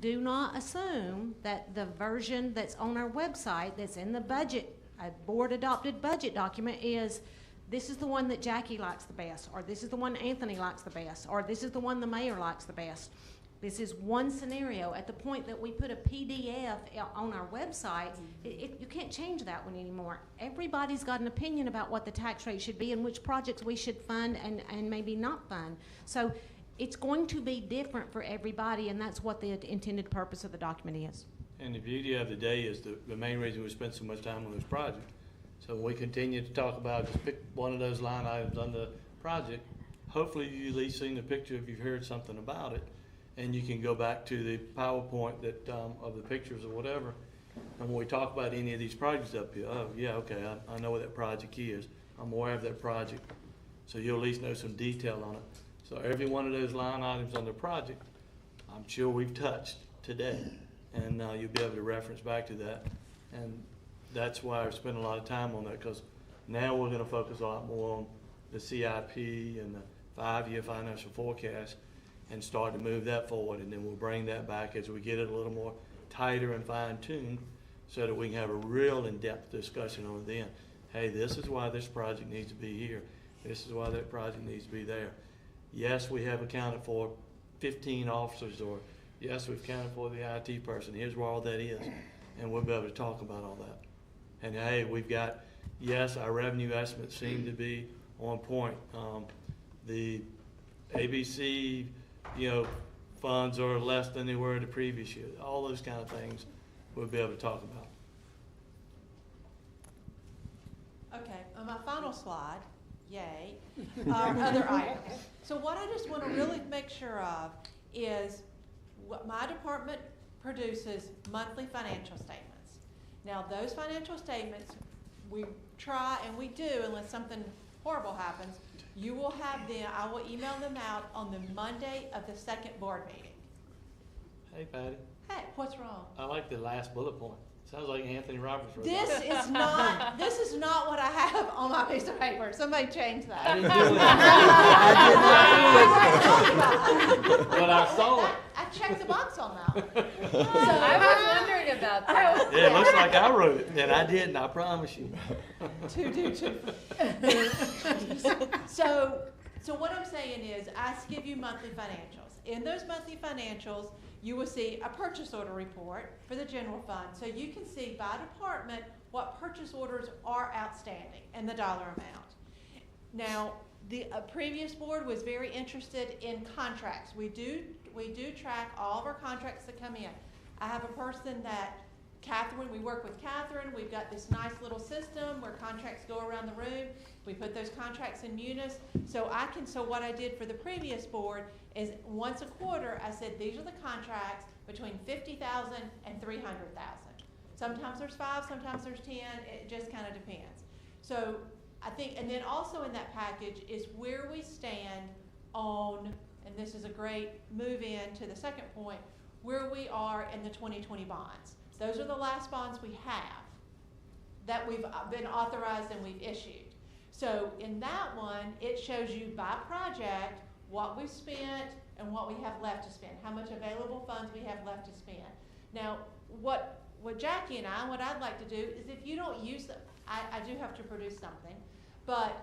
do not assume that the version that's on our website that's in the budget, a board-adopted budget document, is this is the one that Jackie likes the best, or this is the one Anthony likes the best, or this is the one the mayor likes the best. This is one scenario. At the point that we put a PDF on our website, you can't change that one anymore. Everybody's got an opinion about what the tax rate should be and which projects we should fund and maybe not fund. So it's going to be different for everybody, and that's what the intended purpose of the document is. And the beauty of the day is the main reason we spend so much time on this project. So when we continue to talk about, just pick one of those line items on the project, hopefully you at least seen the picture if you've heard something about it, and you can go back to the PowerPoint that of the pictures or whatever. And when we talk about any of these projects up here, oh yeah, okay, I know what that project is. I'm aware of that project. So you'll at least know some detail on it. So every one of those line items on the project, I'm sure we've touched today, and you'll be able to reference back to that. And that's why I spent a lot of time on that, because now we're going to focus a lot more on the CIP and the 5-year financial forecast and start to move that forward. And then we'll bring that back as we get it a little more tighter and fine-tuned so that we can have a real in-depth discussion on it then. Hey, this is why this project needs to be here. This is why that project needs to be there. yes, we have accounted for 15 officers, or yes, we've accounted for the IT person, here's where all that is, and we'll be able to talk about all that. And hey, we've got, yes, our revenue estimates seem to be on point. The ABC, funds are less than they were the previous year. All those kind of things we'll be able to talk about. Okay, on my final slide, yay, are other items. So what I just want to really make sure of is what my department produces monthly financial statements. Now, those financial statements, we try and we do, unless something horrible happens, you will have them, I will email them out on the Monday of the second board meeting. Hey, Patty, Hey, what's wrong? I like the last bullet point. Sounds like Anthony Roberts wrote This that. this is not what I have on my piece of paper. Somebody change that. I didn't do it. But I saw it. I checked the box on that one. I was wondering about that. Yeah, it looks like I wrote it, and I didn't, I promise you. To do two. So what I'm saying is, I give you monthly financials. In those monthly financials, you will see a purchase order report for the general fund. So you can see by department what purchase orders are outstanding and the dollar amount. Now, the previous board was very interested in contracts. We do track all of our contracts that come in. I have a person that, Catherine, we work with Catherine. We've got this nice little system where contracts go around the room. We put those contracts in munis. So what I did for the previous board is once a quarter, I said, these are the contracts between $50,000 and $300,000. Sometimes there's 5, sometimes there's 10. It just kind of depends. So I think, and then also in that package is where we stand on, and this is a great move in to the second point, where we are in the 2020 bonds. Those are the last bonds we have that we've been authorized and we've issued. So in that one, it shows you by project what we've spent and what we have left to spend, how much available funds we have left to spend. Now, what Jackie and what I'd like to do is, if you don't use them, I do have to produce something, but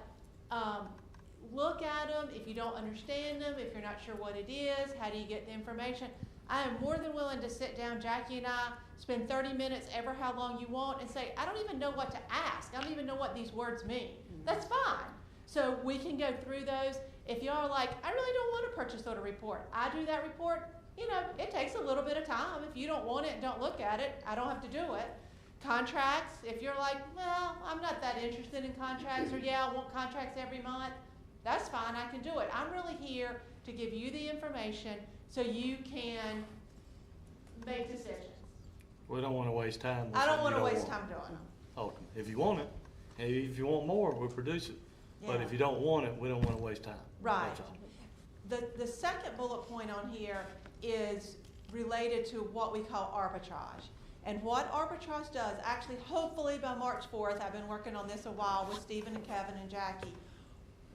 look at them. If you don't understand them, if you're not sure what it is, how do you get the information? I am more than willing to sit down, Jackie and I, spend 30 minutes, ever how long you want, and say, I don't even know what to ask. I don't even know what these words mean. That's fine. So we can go through those. If y'all are like, I really don't want a purchase order report, I do that report. It takes a little bit of time. If you don't want it, don't look at it. I don't have to do it. Contracts, if you're like, well, I'm not that interested in contracts, or yeah, I want contracts every month, that's fine, I can do it. I'm really here to give you the information so you can make decisions. We don't want to waste time. with I don't something want to you waste time doing them. Oh, if you want it, and if you want more, we'll produce it. But Yeah. if you don't want it, we don't want to waste time. Right. That's all. The second bullet point on here is related to what we call arbitrage. And what arbitrage does, actually, hopefully by March 4th, I've been working on this a while with Stephen and Kevin and Jackie.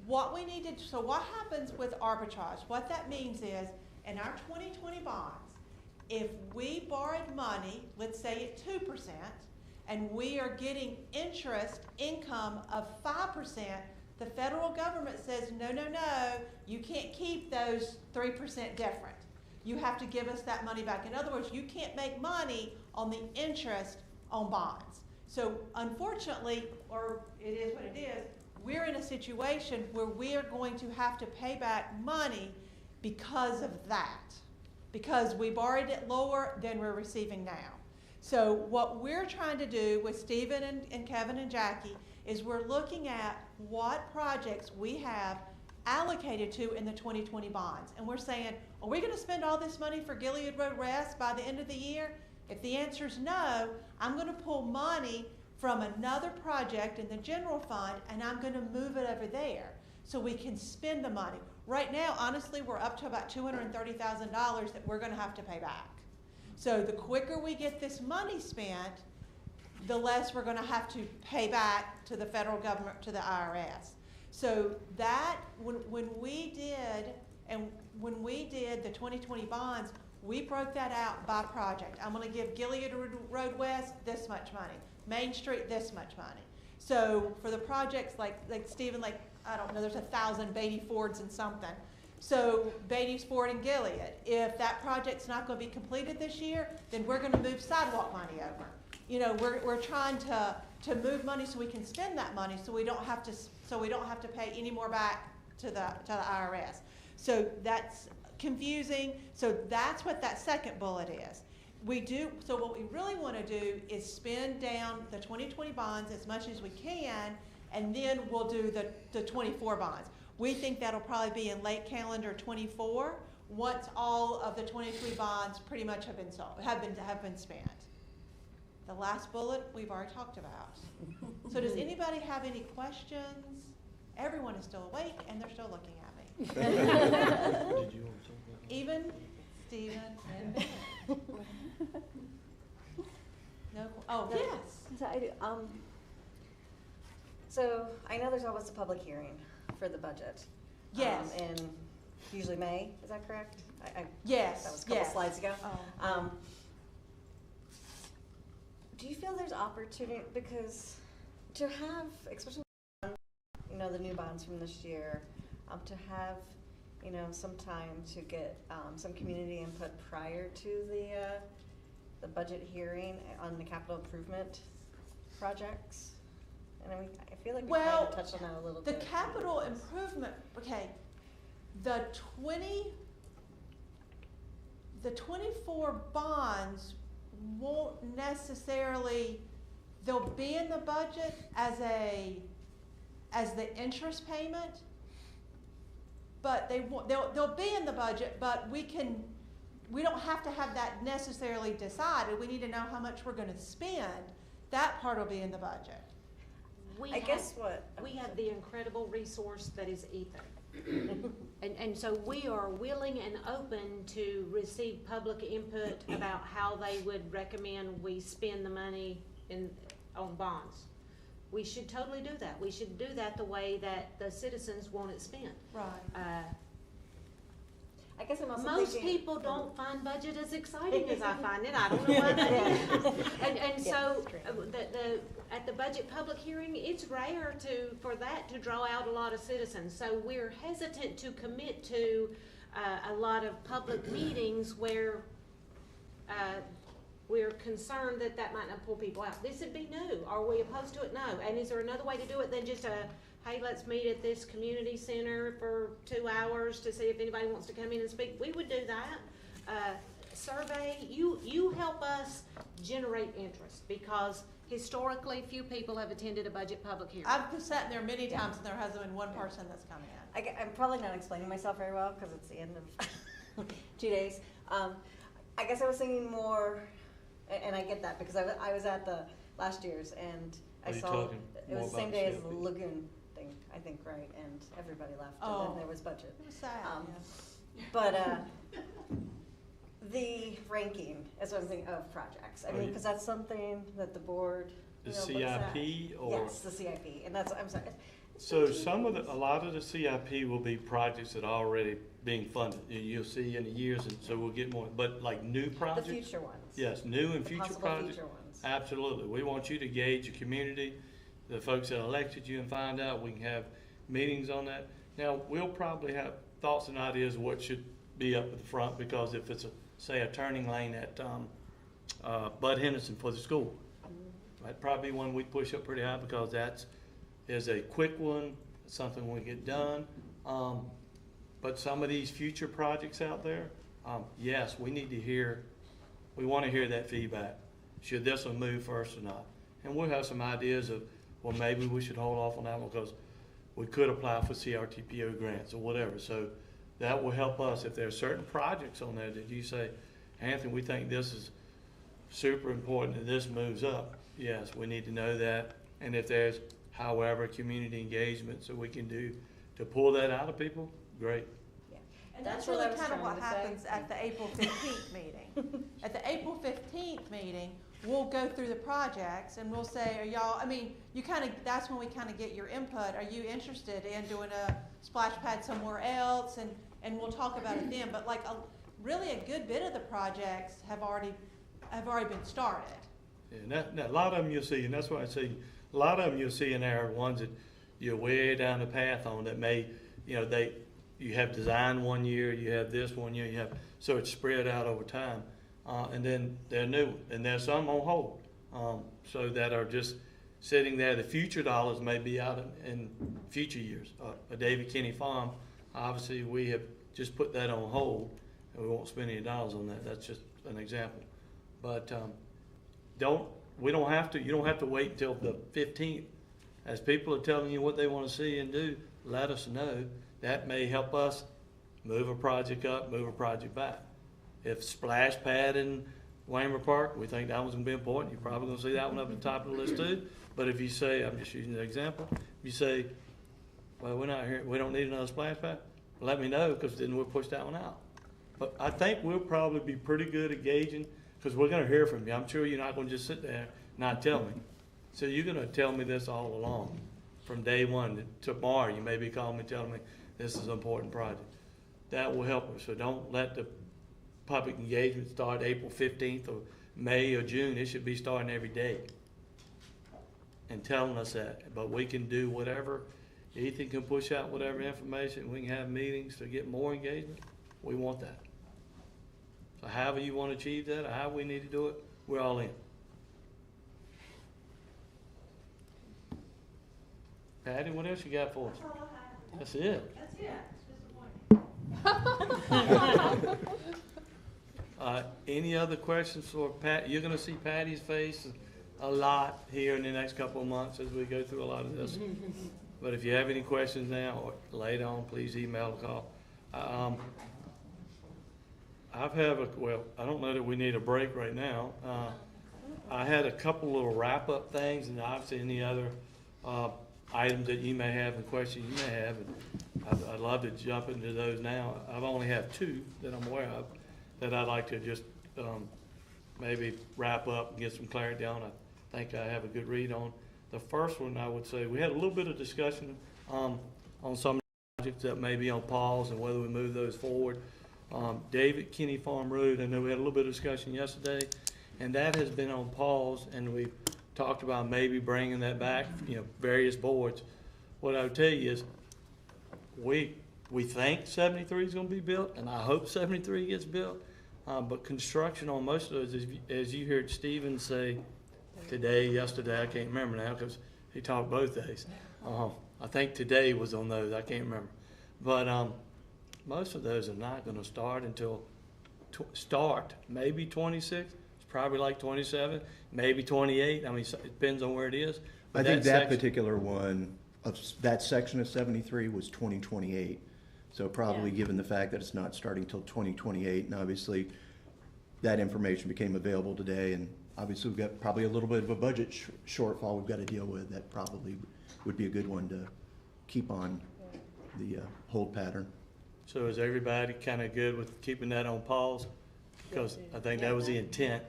What happens with arbitrage? What that means is, in our 2020 bonds, if we borrowed money, let's say at 2%, and we are getting interest income of 5%, the federal government says, no, you can't keep those 3% different. You have to give us that money back. In other words, you can't make money on the interest on bonds. So unfortunately, or it is what it is, we're in a situation where we are going to have to pay back money because of that, because we borrowed it lower than we're receiving now. So what we're trying to do with Stephen and Kevin and Jackie is we're looking at what projects we have allocated to in the 2020 bonds. And we're saying, are we going to spend all this money for Gilead Road West by the end of the year? If the answer is no, I'm going to pull money from another project in the general fund and I'm going to move it over there so we can spend the money. Right now, honestly, we're up to about $230,000 that we're going to have to pay back. So the quicker we get this money spent, the less we're going to have to pay back to the federal government, to the IRS. So that, when we did the 2020 bonds, we broke that out by project. I'm going to give Gilead Road West this much money, Main Street this much money. So for the projects like Stephen, I don't know, there's 1,000 Beatty Fords and something. So Beatty's Ford and Gilead, if that project's not gonna be completed this year, then we're gonna move sidewalk money over. You know, we're trying to move money so we can spend that money, so we don't have to pay any more back to the IRS. So that's confusing, so that's what that second bullet is. So what we really wanna do is spend down the 2020 bonds as much as we can, and then we'll do the 24 bonds. We think that'll probably be in late calendar 24, once all of the 23 bonds pretty much have been sold, have been spent. The last bullet, we've already talked about. So does anybody have any questions? Everyone is still awake and they're still looking at me. Did you want something? Even Stephen and Ben. No, oh, No. yes. So I do, so I know there's always a public hearing for the budget. Yes. In usually May, is that correct? Yes, That was a couple yes. slides ago. Oh. Do you feel there's opportunity, because to have, especially, you know, the new bonds from this year, to have, you know, some time to get, some community input prior to the budget hearing on the capital improvement projects? And I feel like we kind Well, of touched on that a little the bit. capital improvement, okay, the 24 bonds won't necessarily, they'll be in the budget as the interest payment, but they'll be in the budget, but we don't have to have that necessarily decided. We need to know how much we're gonna spend. That part will be in the budget. I guess what. We have the incredible resource that is ether. And so we are willing and open to receive public input about how they would recommend we spend the money on bonds. We should totally do that. We should do that the way that the citizens want it spent. Right. I guess I'm also Most thinking. people don't find budget as exciting as I find it. I don't know why that is. And so, Yeah, that's the at the budget public hearing, it's rare for that to draw out a lot of citizens. So we're hesitant to commit to a lot of public meetings where we're concerned that might not pull people out. This would be new. Are we opposed to it? No. And is there another way to do it than just hey, let's meet at this community center for 2 hours to see if anybody wants to come in and speak? We would do that. Survey, you help us generate interest, because historically few people have attended a budget public hearing. I've sat there many times and there hasn't been one person that's come in. I'm probably not explaining myself very well because it's the end of 2 days. I guess I was thinking more, and I get that because I was at the last year's and I Are you saw talking it was more the same about day as CLP? the lagoon thing, I think, right? And everybody left, Oh. and then there was budget. It was sad, Um, yeah. But the ranking is what I'm thinking of projects. I Are mean, you- because that's something that the board. The looks at. CIP or? Yes, the CIP, and that's, I'm sorry. So a lot of the CIP will be projects that are already being funded. You'll see in the years, and so we'll get more, but like new The projects? future ones. Yes, new and The future possible projects. future ones. Absolutely. We want you to gauge your community, the folks that elected you, and find out. We can have meetings on that. Now, we'll probably have thoughts and ideas of what should be up at the front, because if it's say a turning lane at, Bud Henderson for the school, that'd probably be one we push up pretty high, because is a quick one, something we get done. But some of these future projects out there, yes, we want to hear that feedback. Should this one move first or not? And we'll have some ideas of, well, maybe we should hold off on that one because we could apply for CRTPO grants or whatever. So that will help us. If there are certain projects on there that you say, Anthony, we think this is super important and this moves up, yes, we need to know that. And if there's, however, community engagement so we can do to pull that out of people, great. And That's that's what I really was kind of trying what to say. happens at the April 15th meeting. At the April 15th meeting, we'll go through the projects and we'll say, are y'all, I mean, that's when we kind of get your input. Are you interested in doing a splash pad somewhere else? And we'll talk about it then. But like really a good bit of the projects have already been started. Yeah, and a lot of them you'll see, and that's why I say a lot of them you'll see in there are ones that you're way down the path on that may, you have design one year, you have this one year, you have, so it's spread out over time. And then there are new, and there's some on hold, so that are just sitting there. The future dollars may be out in future years. A David Kinney Farm, obviously, we have just put that on hold, and we won't spend any dollars on that. That's just an example. But you don't have to wait until the 15th. As people are telling you what they want to see and do, let us know. That may help us move a project up, move a project back. If splash pad in Wamer Park, we think that one's gonna be important, you're probably gonna see that one up at the top of the list too. But if you say, I'm just using an example, if you say, well, we're not here, we don't need another splash pad, let me know, because then we'll push that one out. But I think we'll probably be pretty good at gauging, because we're gonna hear from you. I'm sure you're not gonna just sit there and not tell me. So you're gonna tell me this all along, from day one. Tomorrow, you may be calling me, telling me this is an important project. That will help us. So don't let the public engagement start April 15th or May or June. It should be starting every day and telling us that. But we can do whatever. Ethan can push out whatever information. We can have meetings to get more engagement. We want that. So however you want to achieve that, or how we need to do it, we're all in. Patty, what else you got for us? That's it. Any other questions for Pat? You're gonna see Patty's face a lot here in the next couple of months as we go through a lot of this. But if you have any questions now or later on, please email or call. I don't know that we need a break right now. I had a couple little wrap-up things, and obviously any other items that you may have and questions you may have. And I'd love to jump into those now. I've only have two that I'm aware of that I'd like to just maybe wrap up and get some clarity on. I think I have a good read on. The first one, I would say, we had a little bit of discussion on some projects that may be on pause and whether we move those forward. David Kinney Farm Road, I know we had a little bit of discussion yesterday, and that has been on pause, and we've talked about maybe bringing that back, various boards. What I would tell you is we think 73 is going to be built, and I hope 73 gets built, but construction on most of those, as you heard Stephen say today, yesterday, I can't remember now because he talked both days. I think today was on those, I can't remember. But most of those are not going to start until maybe 26. It's probably like 27, maybe 28. I mean, it depends on where it is. I think that particular one, of that section of 73 was 2028. So probably given the fact that it's not starting till 2028, and obviously that information became available today, and obviously we've got probably a little bit of a budget shortfall we've got to deal with. That probably would be a good one to keep on the hold pattern. So is everybody kind of good with keeping that on pause? Because I think that was the intent.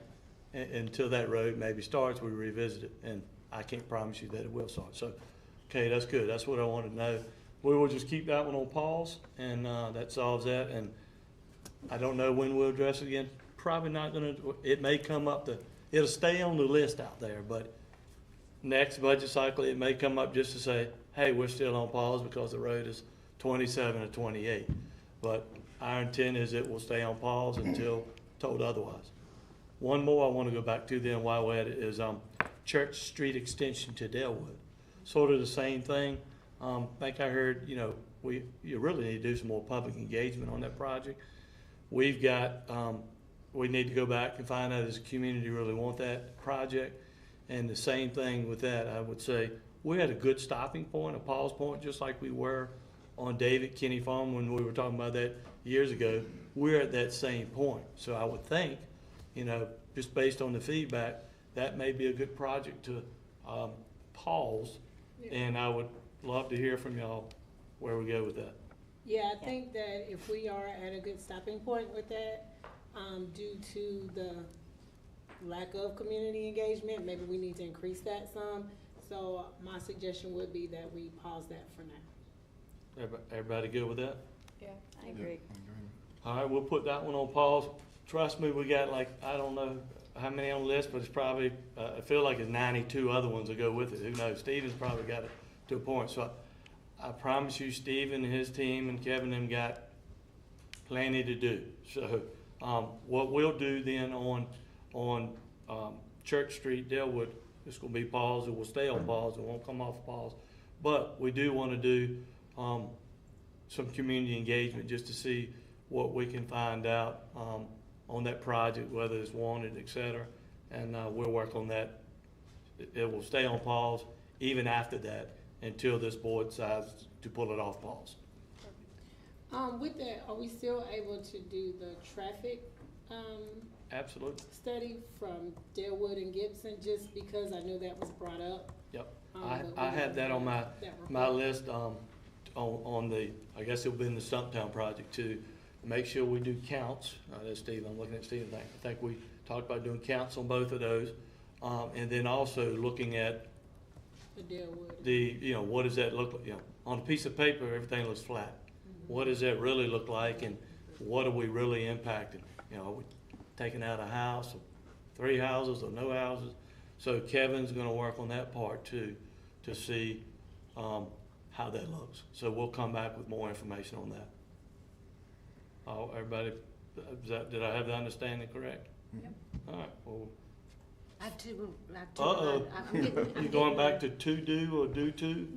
Until that road maybe starts, we revisit it, and I can't promise you that it will start. So, okay, that's good. That's what I wanted to know. We will just keep that one on pause, and that solves that. And I don't know when we'll address it again. Probably not gonna, it may come up it'll stay on the list out there, but next budget cycle, it may come up just to say, hey, we're still on pause because the road is 27 or 28. But our intent is it will stay on pause until told otherwise. One more I want to go back to then while we're at it is Church Street extension to Delwood. Sort of the same thing. I think I heard, you really need to do some more public engagement on that project. We've got, we need to go back and find out does the community really want that project. And the same thing with that, I would say, we're at a good stopping point, a pause point, just like we were on David Kinney Farm when we were talking about that years ago. We're at that same point. So I would think, just based on the feedback, that may be a good project to pause. And I would love to hear from y'all where we go with that. Yeah, I think that if we are at a good stopping point with that, due to the lack of community engagement, maybe we need to increase that some. So my suggestion would be that we pause that for now. Everybody good with that? Yeah, I agree. All right, we'll put that one on pause. Trust me, we got I don't know how many on the list, but it's probably, I feel like it's 92 other ones that go with it. Who knows? Steven's probably got it to a point. So I promise you, Stephen and his team and Kevin them got plenty to do. So, what we'll do then on Church Street, Delwood, it's gonna be paused, it will stay on pause, it won't come off pause. But we do wanna do, some community engagement just to see what we can find out, on that project, whether it's wanted, et cetera. And, we'll work on that. It will stay on pause even after that until this board decides to pull it off pause. With that, are we still able to do the traffic, Absolutely. study from Delwood and Gibson, just because I know that was brought up? Yep. But I we had that on my report. list, on the, I guess it'll be in the Stumptown project too. Make sure we do counts. That's Steve, I'm looking at Steve, I think we talked about doing counts on both of those. And then also looking at The Delwood. what does that look like? On a piece of paper, everything looks flat. What does that really look like, and what are we really impacting? Are we taking out a house, or 3 houses, or no houses? So Kevin's gonna work on that part too, to see, how that looks. So we'll come back with more information on that. Everybody, did I have the understanding correct? Yep. All right, well, I have two. uh-oh, you going back to to do or do to?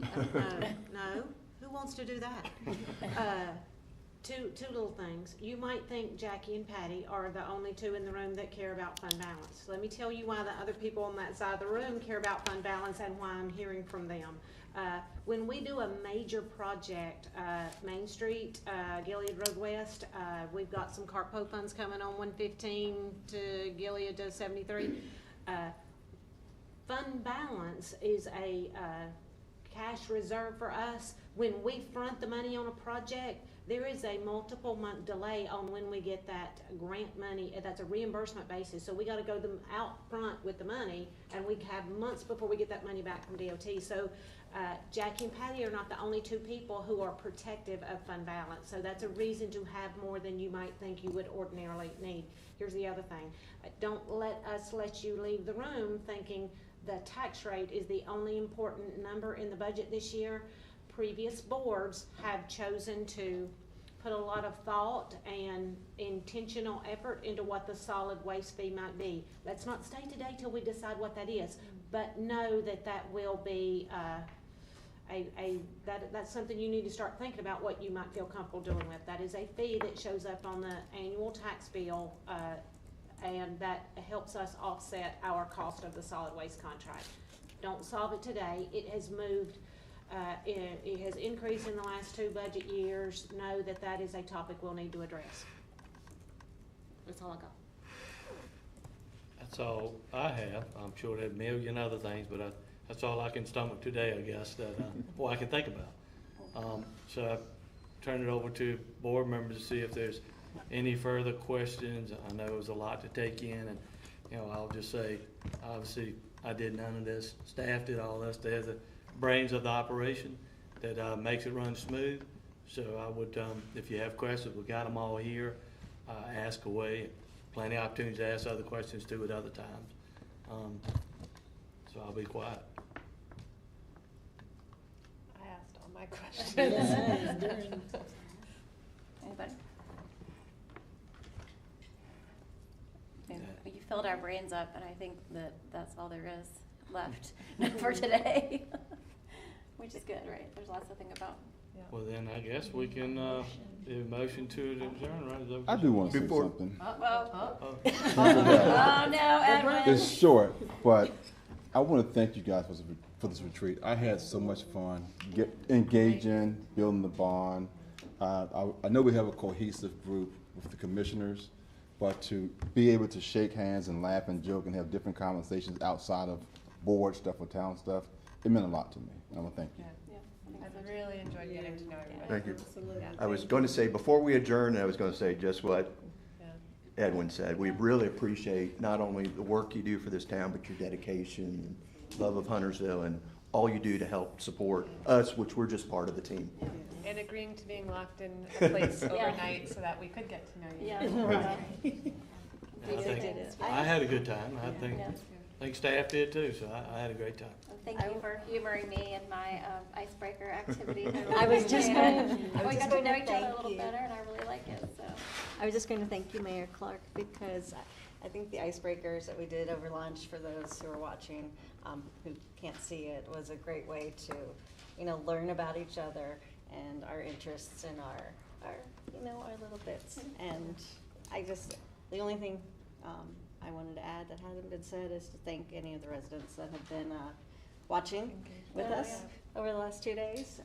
No, who wants to do that? Two little things. You might think Jackie and Patty are the only two in the room that care about fund balance. Let me tell you why the other people on that side of the room care about fund balance and why I'm hearing from them. When we do a major project, Main Street, Gilead Road West, we've got some CARPO funds coming on 115 to Gilead to 73. Fund balance is a cash reserve for us. When we front the money on a project, there is a multiple month delay on when we get that grant money. That's a reimbursement basis. So we gotta go them out front with the money, and we have months before we get that money back from DOT. So Jackie and Patty are not the only two people who are protective of fund balance. So that's a reason to have more than you might think you would ordinarily need. Here's the other thing. Don't let us let you leave the room thinking the tax rate is the only important number in the budget this year. Previous boards have chosen to put a lot of thought and intentional effort into what the solid waste fee might be. Let's not stay today till we decide what that is, but know that that will be that's something you need to start thinking about what you might feel comfortable doing with. That is a fee that shows up on the annual tax bill, and that helps us offset our cost of the solid waste contract. Don't solve it today. It has moved. It has increased in the last 2 budget years. Know that that is a topic we'll need to address. That's all I got. That's all I have. I'm sure there are a million other things, but that's all I can stomach today, I guess, that, I can think about. So I turn it over to board members to see if there's any further questions. I know it was a lot to take in, and, I'll just say, obviously, I did none of this. Staff did all this. They're the brains of the operation that makes it run smooth. So I would, if you have questions, we got them all here. Ask away. Plenty of opportunities to ask other questions too at other times. So I'll be quiet. I asked all my questions. Anybody? You filled our brains up, and I think that that's all there is left for today, which is good, right? There's lots to think about. Well, then I guess we can, do a motion to adjourn, right? Is that what I you do want to say Before- something. Oh said? no, Edwin. It's short, but I want to thank you guys for this retreat. I had so much fun engaging, building the bond. I know we have a cohesive group with the commissioners, but to be able to shake hands and laugh and joke and have different conversations outside of board stuff or town stuff, it meant a lot to me. I want to thank you. I've really enjoyed getting to know everybody. Thank you. Absolutely. I was going to say, before we adjourn, I was going to say just what Edwin said. We really appreciate not only the work you do for this town, but your dedication, love of Huntersville, and all you do to help support us, which we're just part of the team. And agreeing to being locked in a place overnight so that we could get to know you. I think I had a good time. I think think staff did too, so I had a great time. And thank you for humoring me in my icebreaker activities. I was just We going got to to know each other a thank little you. better, and I really like it, so. I was just going to thank you, Mayor Clark, because I think the icebreakers that we did over lunch for those who are watching, who can't see it, was a great way to, learn about each other and our interests and our little bits. And the only thing I wanted to add that hasn't been said is to thank any of the residents that have been watching with Oh, us over the last 2 days,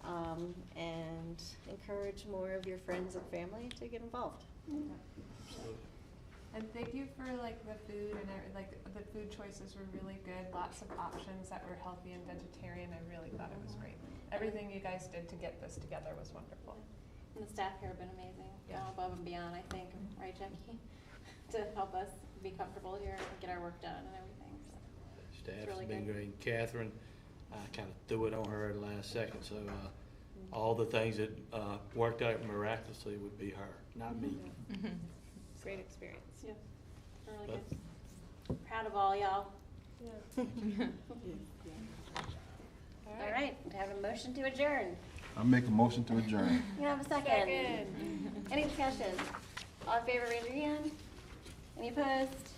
and encourage more of your friends and family to get involved. And thank you for like the food and the food choices were really good. Lots of options that were healthy and vegetarian. I really thought it was great. Everything you guys did to get this together was wonderful. And the staff here have been amazing, gone above and beyond, I think, right, Jackie? To help us be comfortable here and get our work done and everything, so. Staff's really been good. great. Catherine, I kind of threw it on her at the last second, so all the things that worked out miraculously would be her, not me. Great experience. Yeah, really good. Proud of all y'all. All right, we have a motion to adjourn. I make a motion to adjourn. You have a second. Any discussion? All in favor, raise your hand. Any opposed?